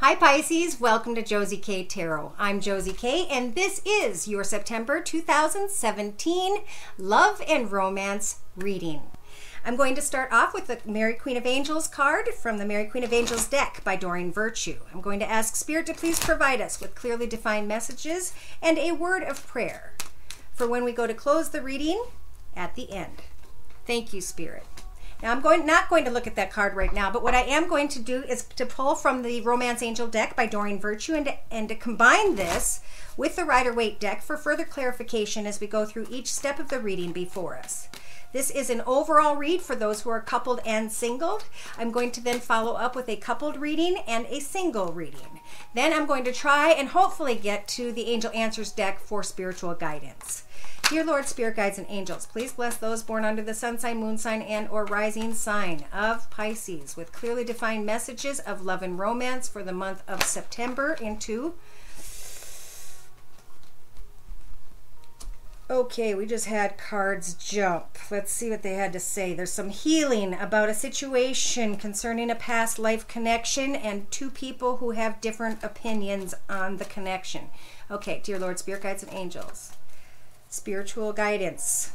Hi Pisces, welcome to Josie K Tarot. I'm Josie K and this is your September 2017 Love and Romance reading. I'm going to start off with the Mary Queen of Angels card from the Mary Queen of Angels deck by Doreen Virtue. I'm going to ask Spirit to please provide us with clearly defined messages and a word of prayer for when we go to close the reading at the end. Thank you, Spirit. Now, I'm not going to look at that card right now, but what I am going to do is to pull from the Romance Angel deck by Doreen Virtue and to combine this with the Rider-Waite deck for further clarification as we go through each step of the reading before us. This is an overall read for those who are coupled and singled. I'm going to then follow up with a coupled reading and a single reading. Then I'm going to try and hopefully get to the Angel Answers deck for spiritual guidance. Dear Lord, Spirit Guides, and Angels, please bless those born under the sun sign, moon sign, and or rising sign of Pisces with clearly defined messages of love and romance for the month of September into... Okay, we just had cards jump. Let's see what they had to say. There's some healing about a situation concerning a past life connection and two people who have different opinions on the connection. Okay, dear Lord, Spirit Guides, and Angels. Spiritual guidance.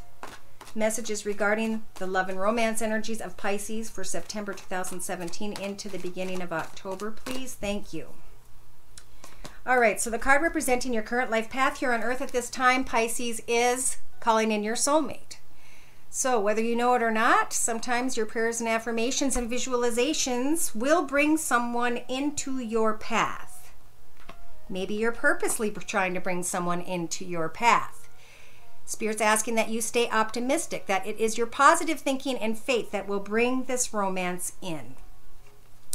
Messages regarding the love and romance energies of Pisces for September 2017 into the beginning of October, please. Thank you. All right, so the card representing your current life path here on Earth at this time, Pisces, is calling in your soulmate. So whether you know it or not, sometimes your prayers and affirmations and visualizations will bring someone into your path. Maybe you're purposely trying to bring someone into your path. Spirit's asking that you stay optimistic, that it is your positive thinking and faith that will bring this romance in.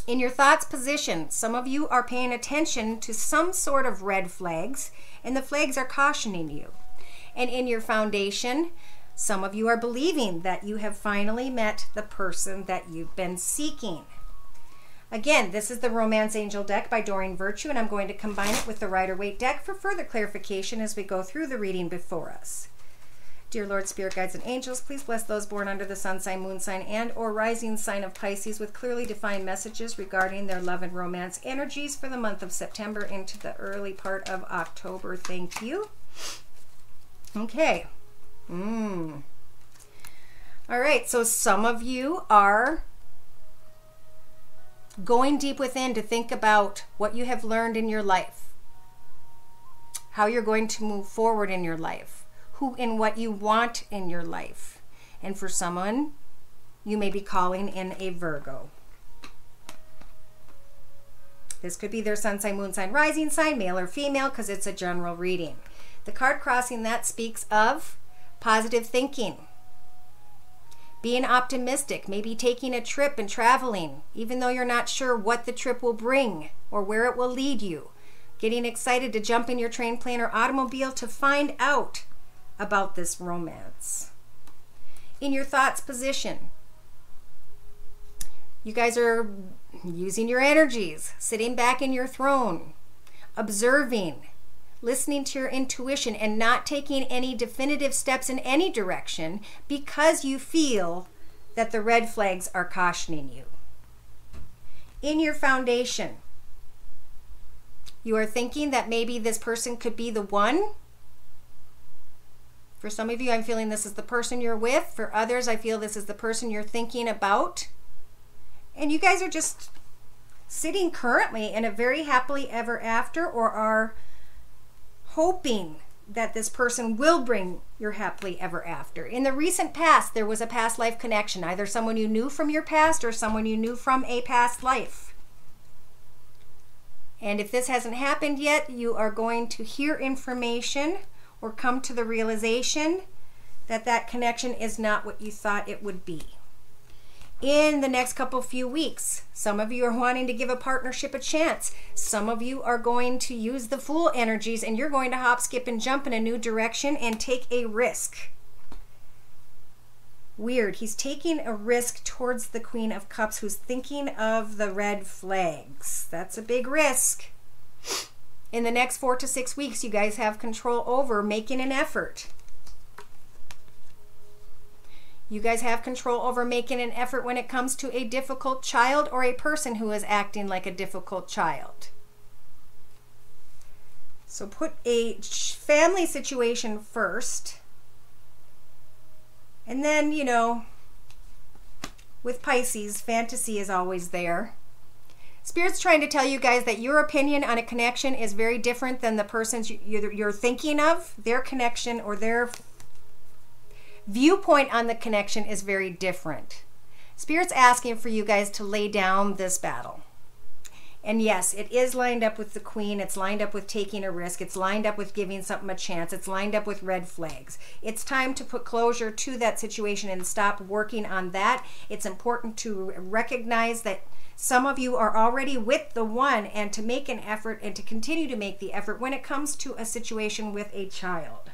In your thoughts position, some of you are paying attention to some sort of red flags, and the flags are cautioning you. And in your foundation, some of you are believing that you have finally met the person that you've been seeking. Again, this is the Romance Angel deck by Doreen Virtue, and I'm going to combine it with the Rider-Waite deck for further clarification as we go through the reading before us. Dear Lord, Spirit Guides, and Angels, please bless those born under the sun sign, moon sign, and or rising sign of Pisces with clearly defined messages regarding their love and romance energies for the month of September into the early part of October. Thank you. Okay. All right, so some of you are going deep within to think about what you have learned in your life, how you're going to move forward in your life, who and what you want in your life. And for someone, you may be calling in a Virgo. This could be their sun sign, moon sign, rising sign, male or female, because it's a general reading. The card crossing that speaks of positive thinking, being optimistic, maybe taking a trip and traveling, even though you're not sure what the trip will bring or where it will lead you. Getting excited to jump in your train, plane, or automobile to find out about this romance. In your thoughts position, you guys are using your energies, sitting back in your throne, observing, listening to your intuition, and not taking any definitive steps in any direction because you feel that the red flags are cautioning you. In your foundation, you are thinking that maybe this person could be the one. For some of you, I'm feeling this is the person you're with. For others, I feel this is the person you're thinking about. And you guys are just sitting currently in a very happily ever after, or are hoping that this person will bring your happily ever after. In the recent past, there was a past life connection, either someone you knew from your past or someone you knew from a past life. And if this hasn't happened yet, you are going to hear information or come to the realization that that connection is not what you thought it would be. In the next few weeks, some of you are wanting to give a partnership a chance. Some of you are going to use the Fool energies and you're going to hop, skip, and jump in a new direction and take a risk. Weird. He's taking a risk towards the Queen of Cups, who's thinking of the red flags. That's a big risk. In the next 4 to 6 weeks, you guys have control over making an effort. You guys have control over making an effort when it comes to a difficult child or a person who is acting like a difficult child. So put a family situation first. And then, you know, with Pisces, fantasy is always there. Spirit's trying to tell you guys that your opinion on a connection is very different than the person's you're thinking of. Their connection or their viewpoint on the connection is very different. Spirit's asking for you guys to lay down this battle. And yes, it is lined up with the Queen. It's lined up with taking a risk. It's lined up with giving something a chance. It's lined up with red flags. It's time to put closure to that situation and stop working on that. It's important to recognize that some of you are already with the one, and to make an effort and to continue to make the effort when it comes to a situation with a child.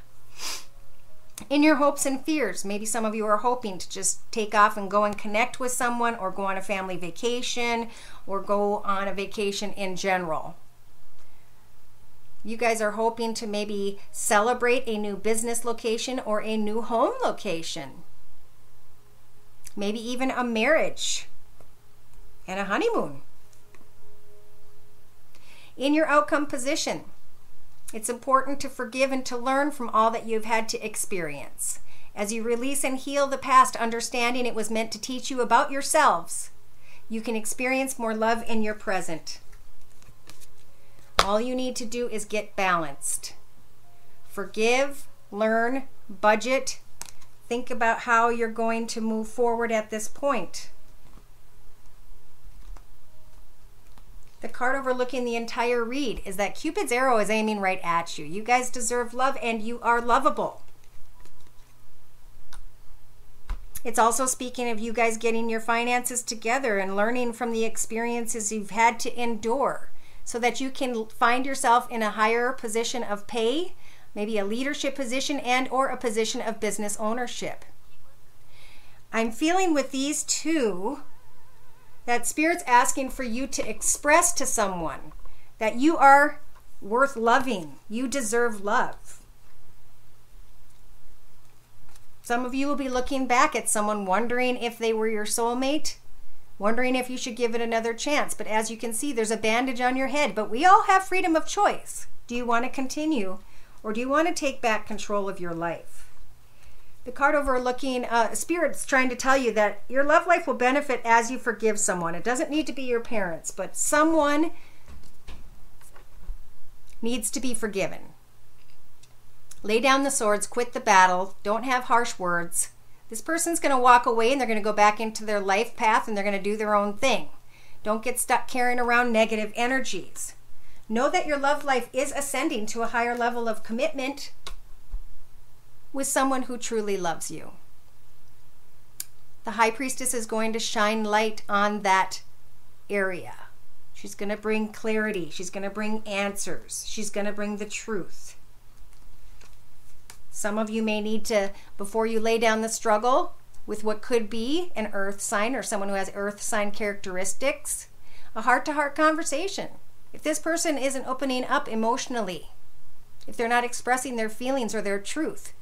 In your hopes and fears, maybe some of you are hoping to just take off and go and connect with someone, or go on a family vacation, or go on a vacation in general. You guys are hoping to maybe celebrate a new business location or a new home location. Maybe even a marriage and a honeymoon. In your outcome position, it's important to forgive and to learn from all that you've had to experience. As you release and heal the past, understanding it was meant to teach you about yourselves, you can experience more love in your present. All you need to do is get balanced. Forgive, learn, budget. Think about how you're going to move forward at this point. The card overlooking the entire read is that Cupid's arrow is aiming right at you. You guys deserve love, and you are lovable. It's also speaking of you guys getting your finances together and learning from the experiences you've had to endure, so that you can find yourself in a higher position of pay, maybe a leadership position and or a position of business ownership. I'm feeling with these two that Spirit's asking for you to express to someone that you are worth loving. You deserve love. Some of you will be looking back at someone wondering if they were your soulmate, wondering if you should give it another chance. But as you can see, there's a bandage on your head. But we all have freedom of choice. Do you want to continue, or do you want to take back control of your life? The card overlooking, Spirit's trying to tell you that your love life will benefit as you forgive someone. It doesn't need to be your parents, but someone needs to be forgiven. Lay down the swords, quit the battle, don't have harsh words. This person's going to walk away, and they're going to go back into their life path, and they're going to do their own thing. Don't get stuck carrying around negative energies. Know that your love life is ascending to a higher level of commitment with someone who truly loves you. The High Priestess is going to shine light on that area. She's going to bring clarity. She's going to bring answers. She's going to bring the truth. Some of you may need to, before you lay down the struggle with what could be an earth sign or someone who has earth sign characteristics, a heart-to-heart conversation. If this person isn't opening up emotionally, if they're not expressing their feelings or their truth,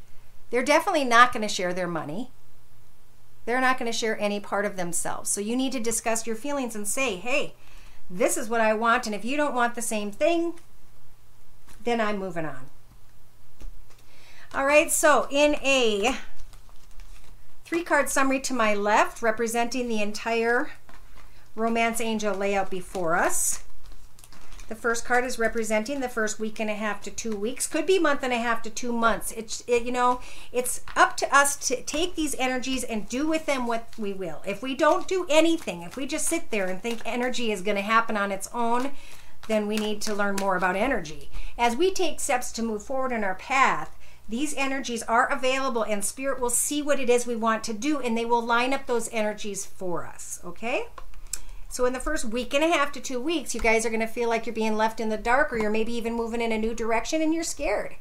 they're definitely not going to share their money. They're not going to share any part of themselves. So you need to discuss your feelings and say, hey, this is what I want, and if you don't want the same thing, then I'm moving on. All right, so in a 3-card summary to my left, representing the entire Romance Angel layout before us, the first card is representing the first week and a half to 2 weeks. Could be month and a half to 2 months. It's up to us to take these energies and do with them what we will. If we don't do anything, if we just sit there and think energy is going to happen on its own, then we need to learn more about energy. As we take steps to move forward in our path, these energies are available, and Spirit will see what it is we want to do, and they will line up those energies for us, okay? So in the first week and a half to 2 weeks, you guys are going to feel like you're being left in the dark, or you're maybe even moving in a new direction and you're scared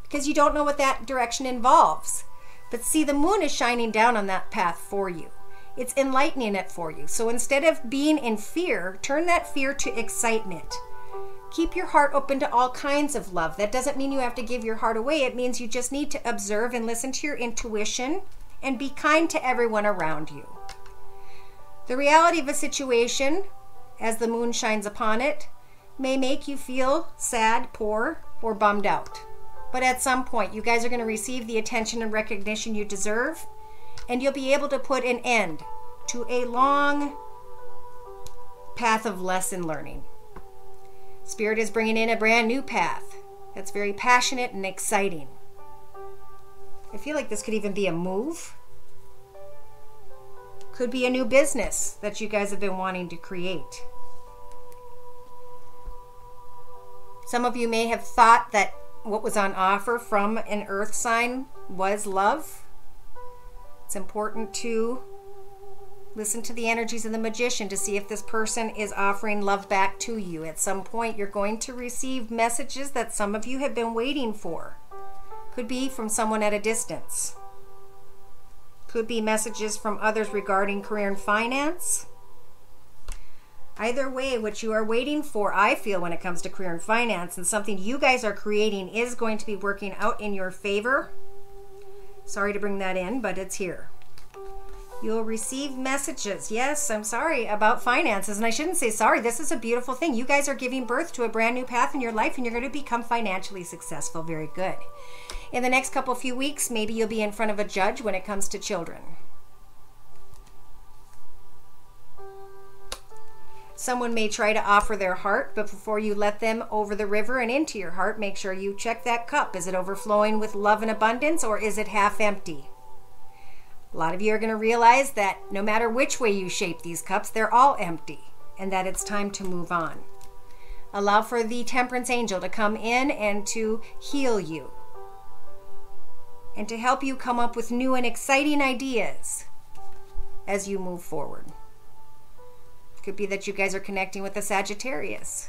because you don't know what that direction involves. But see, the moon is shining down on that path for you. It's enlightening it for you. So instead of being in fear, turn that fear to excitement. Keep your heart open to all kinds of love. That doesn't mean you have to give your heart away. It means you just need to observe and listen to your intuition and be kind to everyone around you. The reality of a situation, as the moon shines upon it, may make you feel sad, poor, or bummed out. But at some point, you guys are going to receive the attention and recognition you deserve, and you'll be able to put an end to a long path of lesson learning. Spirit is bringing in a brand new path that's very passionate and exciting. I feel like this could even be a move. Could be a new business that you guys have been wanting to create. Some of you may have thought that what was on offer from an earth sign was love. It's important to listen to the energies of the magician to see if this person is offering love back to you. At some point, you're going to receive messages that some of you have been waiting for. Could be from someone at a distance. Could be messages from others regarding career and finance. Either way, what you are waiting for, I feel, when it comes to career and finance, and something you guys are creating, is going to be working out in your favor. Sorry to bring that in, but it's here. You'll receive messages. Yes, I'm sorry about finances. And I shouldn't say sorry. This is a beautiful thing. You guys are giving birth to a brand new path in your life, and you're going to become financially successful. Very good. In the next few weeks, maybe you'll be in front of a judge when it comes to children. Someone may try to offer their heart, but before you let them over the river and into your heart, make sure you check that cup. Is it overflowing with love and abundance, or is it half empty? A lot of you are going to realize that no matter which way you shape these cups, they're all empty, and that it's time to move on. Allow for the temperance angel to come in and to heal you, and to help you come up with new and exciting ideas as you move forward. Could be that you guys are connecting with a Sagittarius.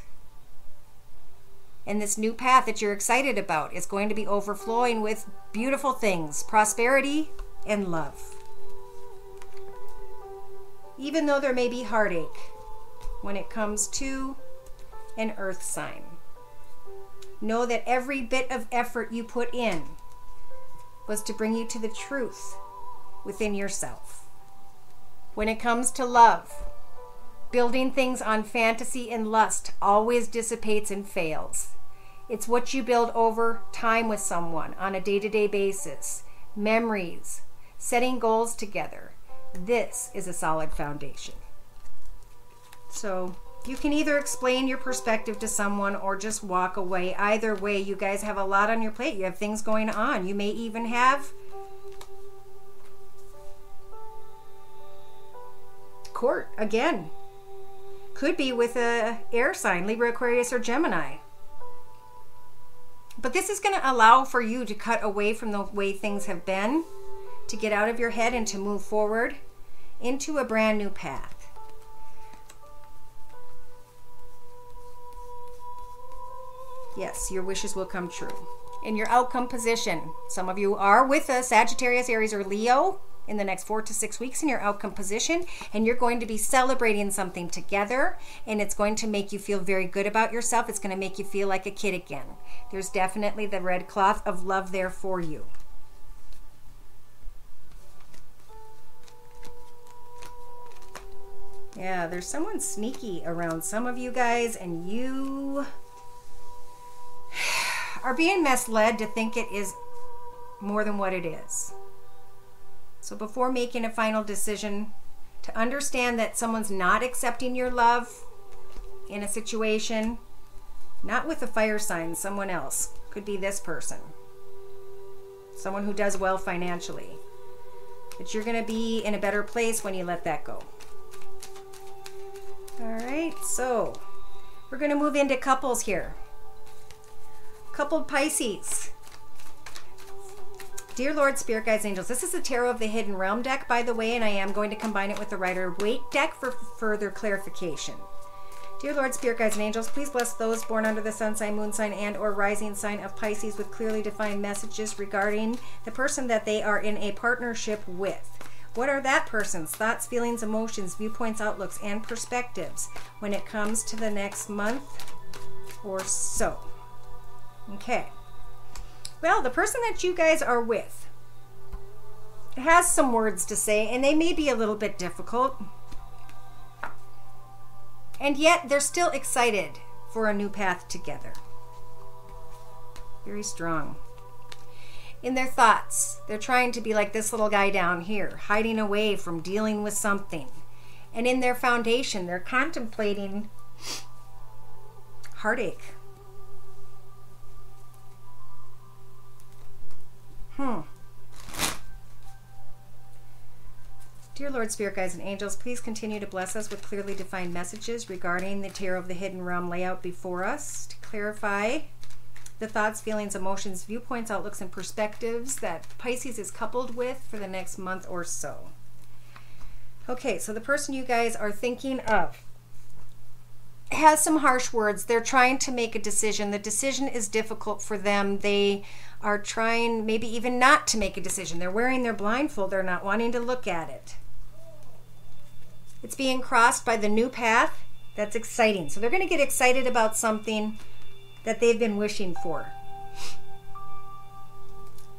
And this new path that you're excited about is going to be overflowing with beautiful things, prosperity and love. Even though there may be heartache when it comes to an earth sign, know that every bit of effort you put in was to bring you to the truth within yourself. When it comes to love, building things on fantasy and lust always dissipates and fails. It's what you build over time with someone on a day-to-day basis, memories, setting goals together. This is a solid foundation. So you can either explain your perspective to someone or just walk away. Either way, you guys have a lot on your plate. You have things going on. You may even have court again. Could be with a air sign, Libra, Aquarius, or Gemini. But this is going to allow for you to cut away from the way things have been, to get out of your head and to move forward into a brand new path. Yes, your wishes will come true. In your outcome position, some of you are with a Sagittarius, Aries, or Leo in the next 4 to 6 weeks in your outcome position, and you're going to be celebrating something together, and it's going to make you feel very good about yourself. It's going to make you feel like a kid again. There's definitely the red cloth of love there for you. Yeah, there's someone sneaky around some of you guys, and you are being misled to think it is more than what it is. So before making a final decision, to understand that someone's not accepting your love in a situation, not with a fire sign, someone else. Could be this person. Someone who does well financially. But you're going to be in a better place when you let that go. All right, so we're going to move into couples here. Coupled Pisces. Dear Lord, Spirit Guides, Angels, this is the Tarot of the Hidden Realm deck, by the way, and I am going to combine it with the Rider-Waite deck for further clarification. Dear Lord, Spirit Guides, and Angels, please bless those born under the sun sign, moon sign, and or rising sign of Pisces with clearly defined messages regarding the person that they are in a partnership with. What are that person's thoughts, feelings, emotions, viewpoints, outlooks, and perspectives when it comes to the next month or so? Okay. Well, the person that you guys are with has some words to say, and they may be a little bit difficult. And yet, they're still excited for a new path together. Very strong. In their thoughts, they're trying to be like this little guy down here, hiding away from dealing with something. And in their foundation, they're contemplating heartache. Dear Lord, Spirit Guides, and Angels, please continue to bless us with clearly defined messages regarding the Tarot of the Hidden Realm layout before us to clarify the thoughts, feelings, emotions, viewpoints, outlooks, and perspectives that Pisces is coupled with for the next month or so. Okay, so the person you guys are thinking of has some harsh words. They're trying to make a decision. The decision is difficult for them. They are trying maybe even not to make a decision. They're wearing their blindfold. They're not wanting to look at it. It's being crossed by the new path. That's exciting. So they're going to get excited about something that they've been wishing for.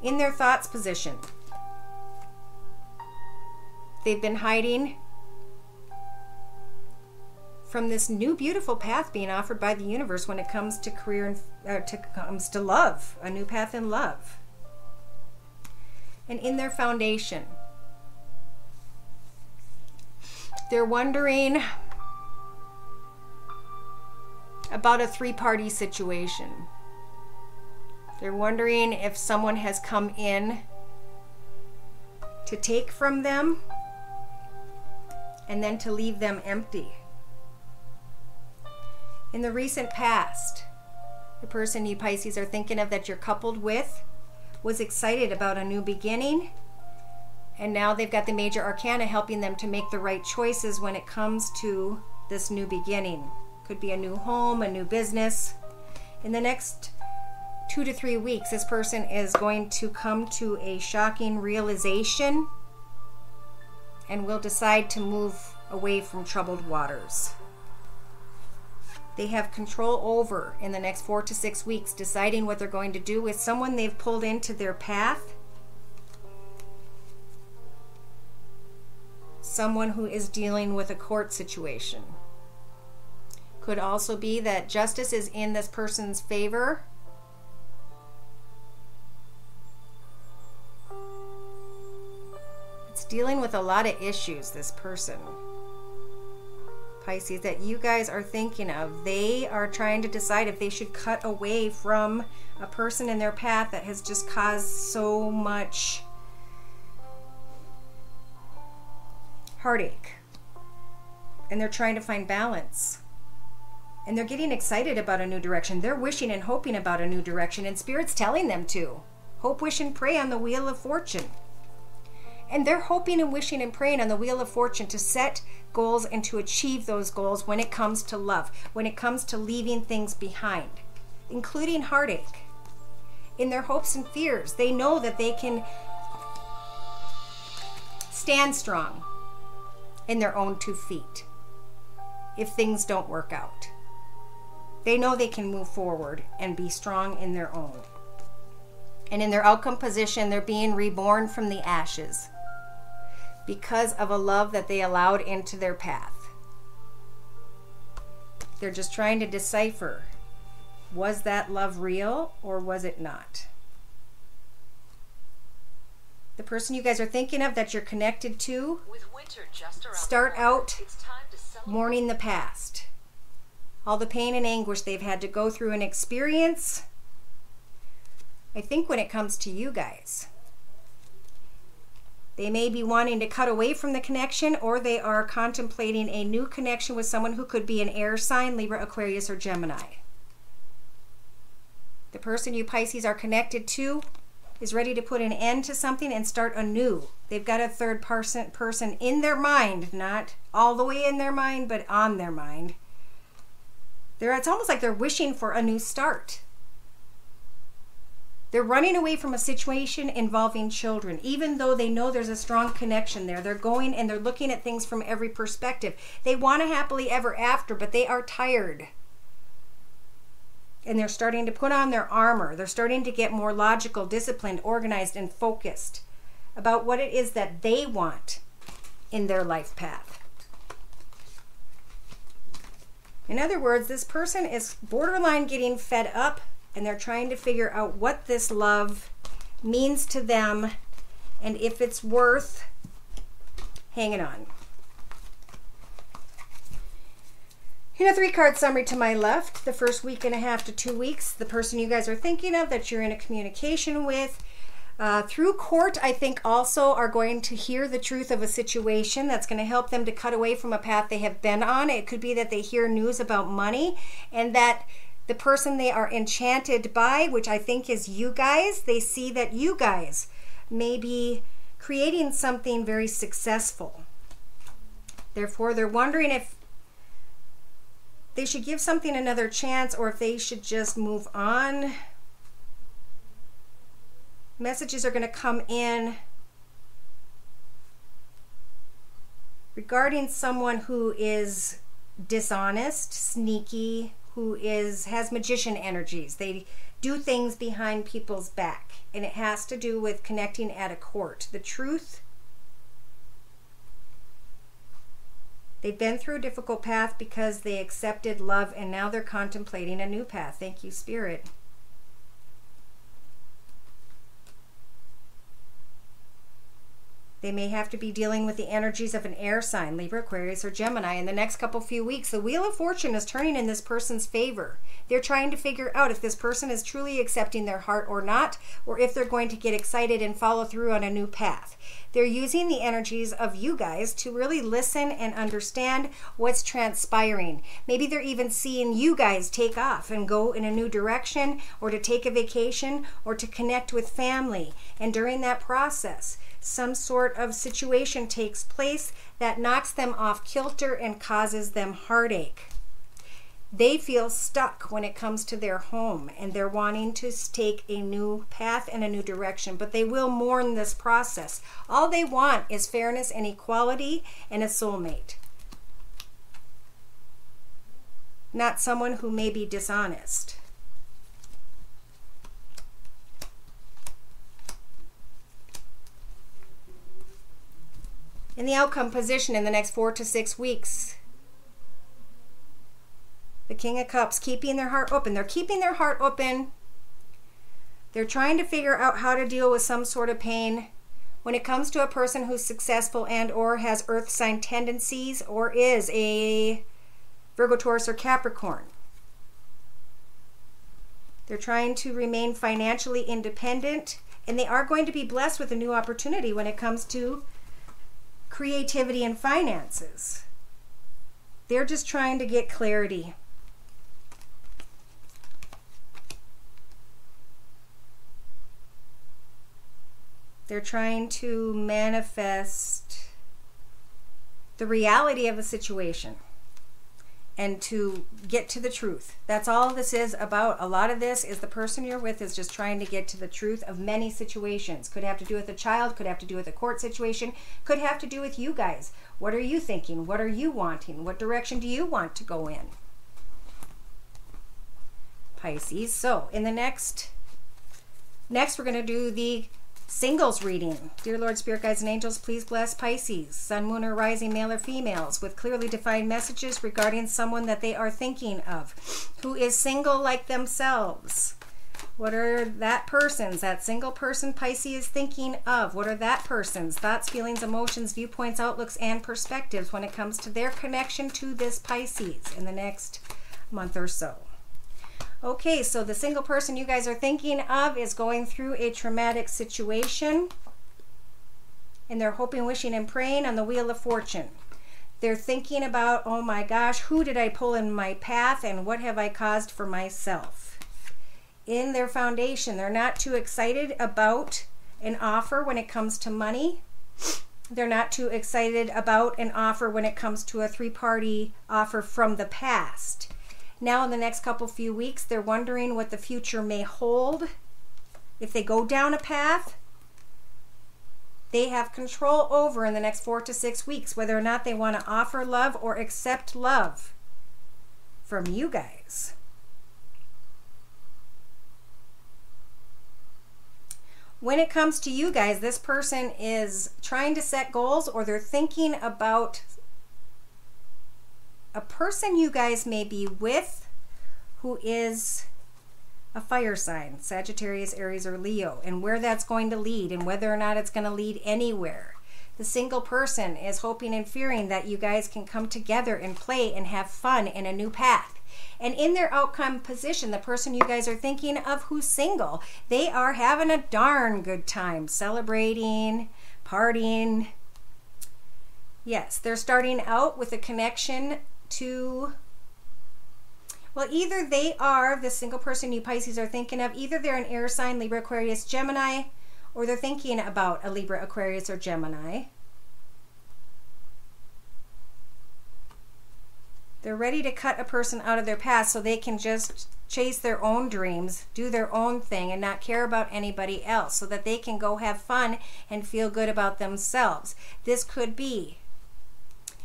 In their thoughts position, they've been hiding from this new beautiful path being offered by the universe when it comes to career and comes to love, a new path in love. And in their foundation, they're wondering about a three-party situation. They're wondering if someone has come in to take from them and then to leave them empty. In the recent past, the person you Pisces are thinking of that you're coupled with was excited about a new beginning, and now they've got the major arcana helping them to make the right choices when it comes to this new beginning. Could be a new home, a new business. In the next 2 to 3 weeks, this person is going to come to a shocking realization and will decide to move away from troubled waters. They have control over, in the next 4 to 6 weeks, deciding what they're going to do with someone they've pulled into their path. Someone who is dealing with a court situation. Could also be that justice is in this person's favor. It's dealing with a lot of issues, this person, Pisces, that you guys are thinking of. They are trying to decide if they should cut away from a person in their path that has just caused so much heartache. And they're trying to find balance. And they're getting excited about a new direction. They're wishing and hoping about a new direction, and Spirit's telling them to. Hope, wish, and pray on the Wheel of Fortune. And they're hoping and wishing and praying on the Wheel of Fortune to set goals and to achieve those goals when it comes to love, when it comes to leaving things behind, including heartache. In their hopes and fears, they know that they can stand strong in their own 2 feet if things don't work out. They know they can move forward and be strong in their own. And in their outcome position, they're being reborn from the ashes because of a love that they allowed into their path. They're just trying to decipher, was that love real or was it not? The person you guys are thinking of that you're connected to, start out mourning the past. All the pain and anguish they've had to go through and experience. I think when it comes to you guys, they may be wanting to cut away from the connection, or they are contemplating a new connection with someone who could be an air sign, Libra, Aquarius, or Gemini. The person you Pisces are connected to is ready to put an end to something and start anew. They've got a third person in their mind, not all the way in their mind, but on their mind. It's almost like they're wishing for a new start. They're running away from a situation involving children, even though they know there's a strong connection there. They're going and they're looking at things from every perspective. They want a happily ever after, but they are tired. And they're starting to put on their armor. They're starting to get more logical, disciplined, organized, and focused about what it is that they want in their life path. In other words, this person is borderline getting fed up and they're trying to figure out what this love means to them and if it's worth hanging on. In a 3-card summary to my left, the first week and a half to 2 weeks, the person you guys are thinking of that you're in a communication with, through court, I think also are going to hear the truth of a situation that's going to help them to cut away from a path they have been on. It could be that they hear news about money and that the person they are enchanted by, which I think is you guys, they see that you guys may be creating something very successful. Therefore, they're wondering if they should give something another chance or if they should just move on. Messages are going to come in regarding someone who is dishonest, sneaky, who has magician energies. They do things behind people's back, and it has to do with connecting at a court. The truth, they've been through a difficult path because they accepted love, and now they're contemplating a new path. Thank you, Spirit. They may have to be dealing with the energies of an air sign, Libra, Aquarius, or Gemini. In the next few weeks, the Wheel of Fortune is turning in this person's favor. They're trying to figure out if this person is truly accepting their heart or not, or if they're going to get excited and follow through on a new path. They're using the energies of you guys to really listen and understand what's transpiring. Maybe they're even seeing you guys take off and go in a new direction, or to take a vacation, or to connect with family. And during that process, some sort of situation takes place that knocks them off kilter and causes them heartache. They feel stuck when it comes to their home, and they're wanting to take a new path and a new direction, but they will mourn this process. All they want is fairness and equality and a soulmate, not someone who may be dishonest. In the outcome position in the next 4 to 6 weeks, the King of Cups, keeping their heart open. They're keeping their heart open. They're trying to figure out how to deal with some sort of pain when it comes to a person who's successful and or has earth sign tendencies or is a Virgo, Taurus, or Capricorn. They're trying to remain financially independent, and they are going to be blessed with a new opportunity when it comes to creativity and finances. They're just trying to get clarity. They're trying to manifest the reality of a situation and to get to the truth. That's all this is about. A lot of this is the person you're with is just trying to get to the truth of many situations. Could have to do with a child, could have to do with a court situation, could have to do with you guys. What are you thinking? What are you wanting? What direction do you want to go in? Pisces. So in the next we're going to do the singles reading. Dear Lord, Spirit, Guides, and Angels, please bless Pisces, Sun, Moon, or Rising, male or females, with clearly defined messages regarding someone that they are thinking of, who is single like themselves. What are that single person Pisces is thinking of? What are that person's thoughts, feelings, emotions, viewpoints, outlooks, and perspectives when it comes to their connection to this Pisces in the next month or so? Okay, so the single person you guys are thinking of is going through a traumatic situation, and they're hoping, wishing, and praying on the Wheel of Fortune. They're thinking about, oh my gosh, who did I pull in my path, and what have I caused for myself? In their foundation, they're not too excited about an offer when it comes to money. They're not too excited about an offer when it comes to a 3-party offer from the past. Now in the next few weeks, they're wondering what the future may hold. If they go down a path, they have control over in the next 4 to 6 weeks whether or not they want to offer love or accept love from you guys. When it comes to you guys, this person is trying to set goals, or they're thinking about a person you guys may be with who is a fire sign, Sagittarius, Aries, or Leo, and where that's going to lead and whether or not it's going to lead anywhere. The single person is hoping and fearing that you guys can come together and play and have fun in a new path. And in their outcome position, the person you guys are thinking of who's single, they are having a darn good time, celebrating, partying. Yes, they're starting out with a connection to, well, either they are, the single person you Pisces are thinking of, either they're an air sign, Libra, Aquarius, Gemini, or they're thinking about a Libra, Aquarius, or Gemini. They're ready to cut a person out of their past so they can just chase their own dreams, do their own thing, and not care about anybody else, so that they can go have fun and feel good about themselves. This could be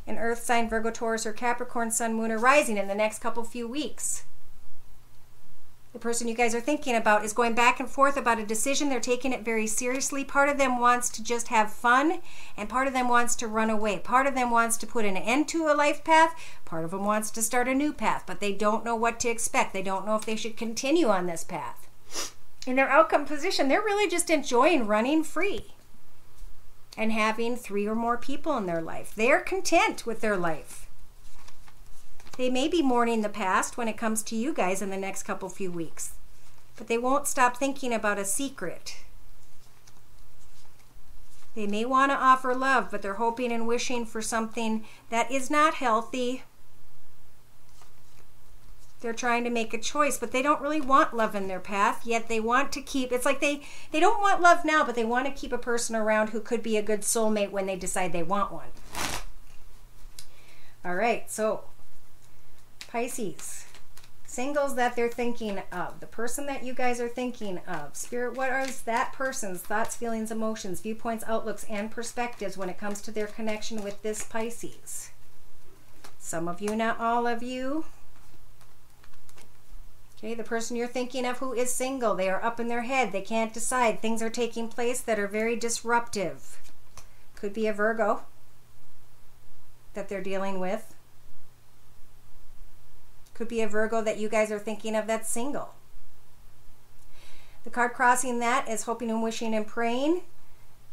an earth sign, Virgo, Taurus, or Capricorn, sun, moon, or rising in the next few weeks. The person you guys are thinking about is going back and forth about a decision. They're taking it very seriously. Part of them wants to just have fun, and part of them wants to run away. Part of them wants to put an end to a life path. Part of them wants to start a new path, but they don't know what to expect. They don't know if they should continue on this path. In their outcome position, they're really just enjoying running free and having 3 or more people in their life. They're content with their life. They may be mourning the past when it comes to you guys in the next few weeks, but they won't stop thinking about a secret. They may want to offer love, but they're hoping and wishing for something that is not healthy. They're trying to make a choice, but they don't really want love in their path, yet they want to keep, it's like they don't want love now, but they want to keep a person around who could be a good soulmate when they decide they want one. All right, so Pisces, singles that they're thinking of, the person that you guys are thinking of. Spirit, what are that person's thoughts, feelings, emotions, viewpoints, outlooks, and perspectives when it comes to their connection with this Pisces? Some of you, not all of you. Okay, the person you're thinking of who is single, they are up in their head. They can't decide. Things are taking place that are very disruptive. Could be a Virgo that they're dealing with. Could be a Virgo that you guys are thinking of that's single. The card crossing that is hoping and wishing and praying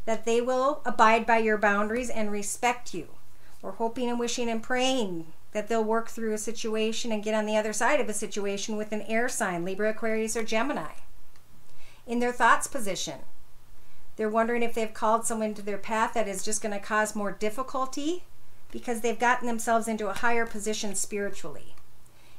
that they will abide by your boundaries and respect you. Or hoping and wishing and praying that they'll work through a situation and get on the other side of a situation with an air sign, Libra, Aquarius, or Gemini. In their thoughts position, they're wondering if they've called someone to their path that is just going to cause more difficulty because they've gotten themselves into a higher position spiritually.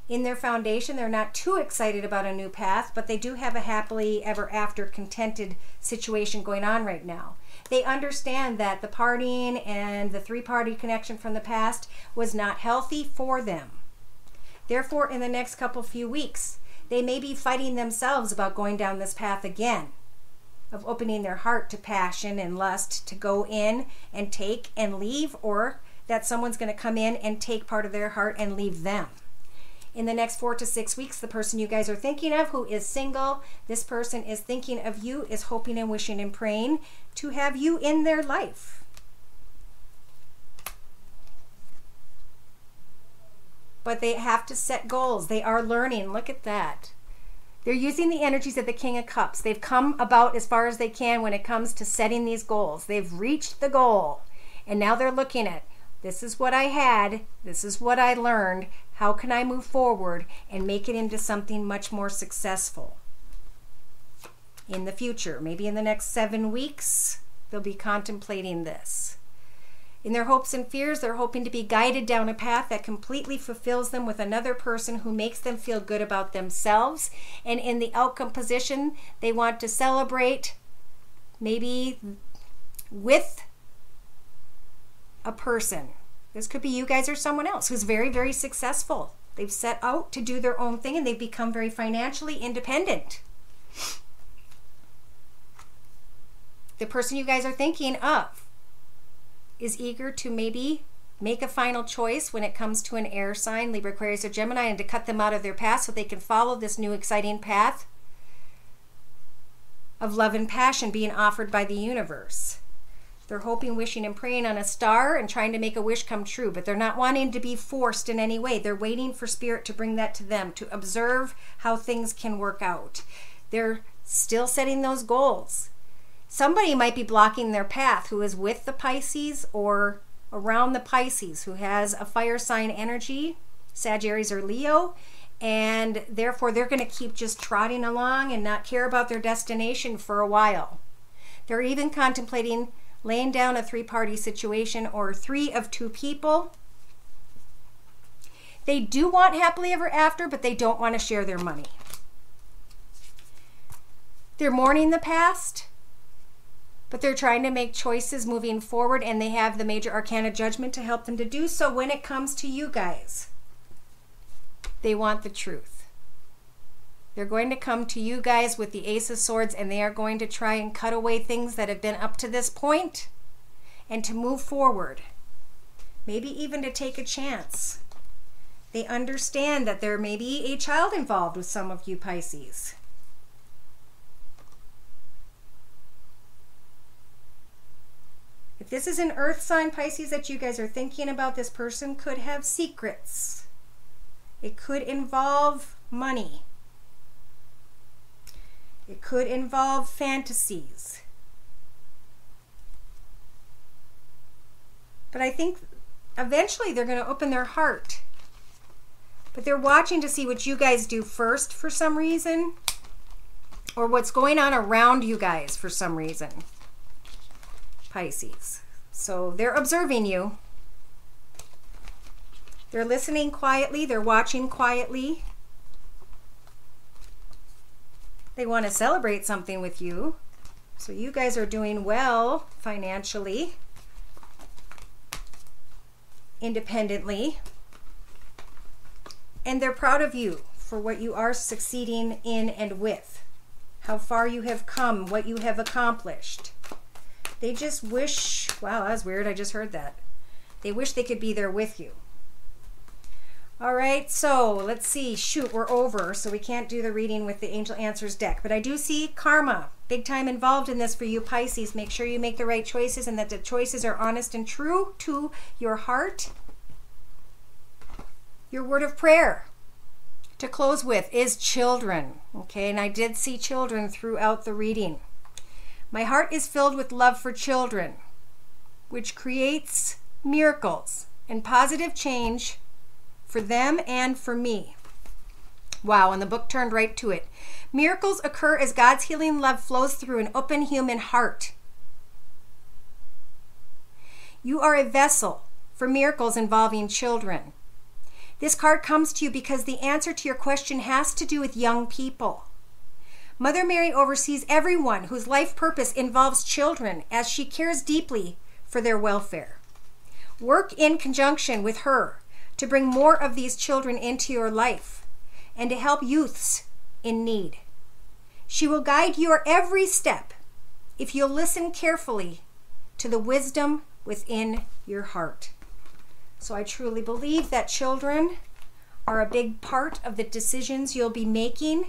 In their foundation, they're not too excited about a new path, but they do have a happily ever after contented situation going on right now. They understand that the partying and the 3-party connection from the past was not healthy for them. Therefore, in the next few weeks, they may be fighting themselves about going down this path again, of opening their heart to passion and lust, to go in and take and leave, or that someone's going to come in and take part of their heart and leave them. In the next 4 to 6 weeks, the person you guys are thinking of who is single, this person is thinking of you, is hoping and wishing and praying to have you in their life. But they have to set goals. They are learning. Look at that. They're using the energies of the King of Cups. They've come about as far as they can when it comes to setting these goals. They've reached the goal. And now they're looking at, this is what I had. This is what I learned. How can I move forward and make it into something much more successful in the future? Maybe in the next 7 weeks, they'll be contemplating this. In their hopes and fears, they're hoping to be guided down a path that completely fulfills them with another person who makes them feel good about themselves. And in the outcome position, they want to celebrate maybe with a person. This could be you guys or someone else who's very, very successful. They've set out to do their own thing and they've become very financially independent. The person you guys are thinking of is eager to maybe make a final choice when it comes to an air sign, Libra, Aquarius, or Gemini, and to cut them out of their past so they can follow this new exciting path of love and passion being offered by the universe. They're hoping, wishing, and praying on a star and trying to make a wish come true, but they're not wanting to be forced in any way. They're waiting for Spirit to bring that to them, to observe how things can work out. They're still setting those goals. Somebody might be blocking their path who is with the Pisces or around the Pisces, who has a fire sign energy, Sagittarius or Leo, and therefore they're going to keep just trotting along and not care about their destination for a while. They're even contemplating laying down a 3-party situation or 3 of 2 people. They do want happily ever after, but they don't want to share their money. They're mourning the past, but they're trying to make choices moving forward, and they have the major arcana judgment to help them to do so. When it comes to you guys, they want the truth. They're going to come to you guys with the Ace of Swords, and they are going to try and cut away things that have been up to this point and to move forward. Maybe even to take a chance. They understand that there may be a child involved with some of you Pisces. If this is an earth sign, Pisces, that you guys are thinking about, this person could have secrets. It could involve money. It could involve fantasies. But I think eventually they're going to open their heart. But they're watching to see what you guys do first for some reason, or what's going on around you guys for some reason. Pisces. So they're observing you. They're listening quietly. They're watching quietly. They want to celebrate something with you. So you guys are doing well financially, independently. And they're proud of you for what you are succeeding in and with. How far you have come, what you have accomplished. They just wish, wow, that was weird, I just heard that. They wish they could be there with you. All right, so let's see. Shoot, we're over, so we can't do the reading with the Angel Answers deck. But I do see karma, big time involved in this for you, Pisces. Make sure you make the right choices and that the choices are honest and true to your heart. Your word of prayer to close with is children. Okay, and I did see children throughout the reading. My heart is filled with love for children, which creates miracles and positive change for them and for me. Wow, and the book turned right to it. Miracles occur as God's healing love flows through an open human heart. You are a vessel for miracles involving children. This card comes to you because the answer to your question has to do with young people. Mother Mary oversees everyone whose life purpose involves children, as she cares deeply for their welfare. Work in conjunction with her to bring more of these children into your life and to help youths in need. She will guide your every step if you'll listen carefully to the wisdom within your heart. So I truly believe that children are a big part of the decisions you'll be making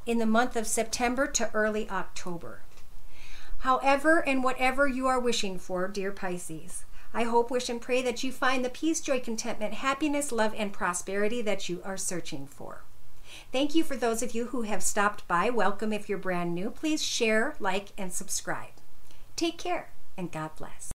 in the month of September to early October. However and whatever you are wishing for, dear Pisces, I hope, wish, and pray that you find the peace, joy, contentment, happiness, love, and prosperity that you are searching for. Thank you for those of you who have stopped by. Welcome if you're brand new. Please share, like, and subscribe. Take care, and God bless.